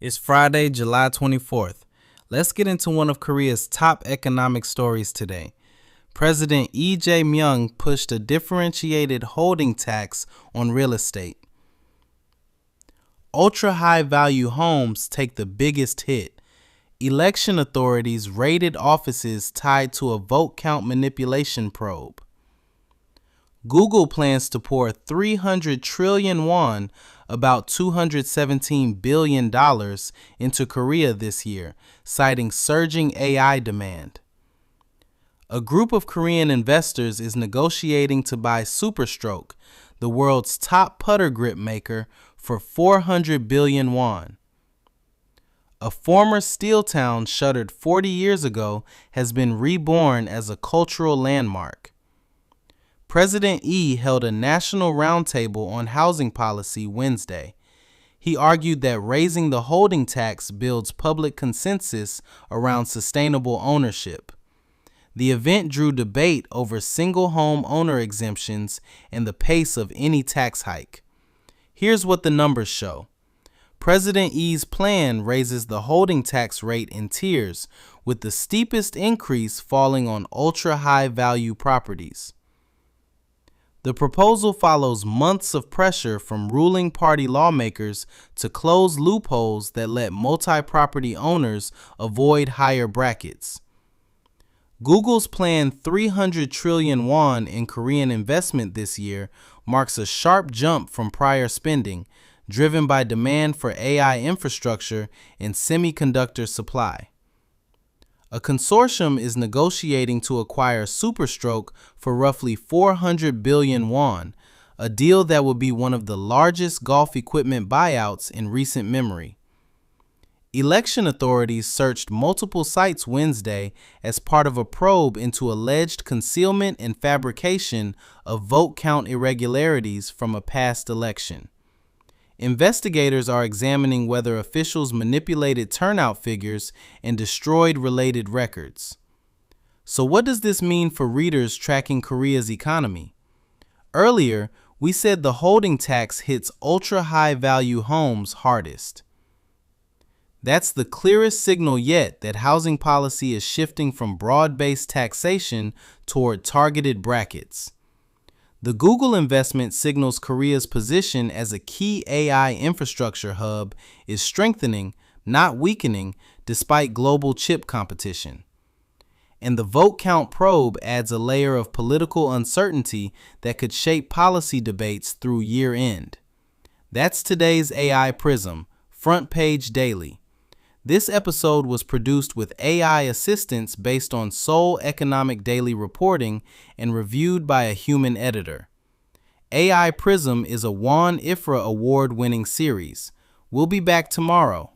It's Friday, July 24th. Let's get into one of Korea's top economic stories today. President Lee Jae-myung pushed a differentiated holding tax on real estate. Ultra-high value homes take the biggest hit. Election authorities raided offices tied to a vote count manipulation probe. Google plans to pour 300 trillion won, about $217 billion, into Korea this year, citing surging AI demand. A group of Korean investors is negotiating to buy SuperStroke, the world's top putter grip maker, for 400 billion won. A former steel town shuttered 40 years ago has been reborn as a cultural landmark. President Lee held a national roundtable on housing policy Wednesday. He argued that raising the holding tax builds public consensus around sustainable ownership. The event drew debate over single home owner exemptions and the pace of any tax hike. Here's what the numbers show. President Lee's plan raises the holding tax rate in tiers, with the steepest increase falling on ultra-high value properties. The proposal follows months of pressure from ruling party lawmakers to close loopholes that let multi-property owners avoid higher brackets. Google's planned 300 trillion won in Korean investment this year marks a sharp jump from prior spending, driven by demand for AI infrastructure and semiconductor supply. A consortium is negotiating to acquire SuperStroke for roughly 400 billion won, a deal that would be one of the largest golf equipment buyouts in recent memory. Election authorities searched multiple sites Wednesday as part of a probe into alleged concealment and fabrication of vote count irregularities from a past election. Investigators are examining whether officials manipulated turnout figures and destroyed related records. So what does this mean for readers tracking Korea's economy? Earlier, we said the holding tax hits ultra-high value homes hardest. That's the clearest signal yet that housing policy is shifting from broad-based taxation toward targeted brackets. The Google investment signals Korea's position as a key AI infrastructure hub is strengthening, not weakening, despite global chip competition. And the vote count probe adds a layer of political uncertainty that could shape policy debates through year-end. That's today's AI Prism, Front Page Daily. This episode was produced with AI assistance based on Seoul Economic Daily reporting and reviewed by a human editor. AI Prism is a Juan Ifrah award-winning series. We'll be back tomorrow.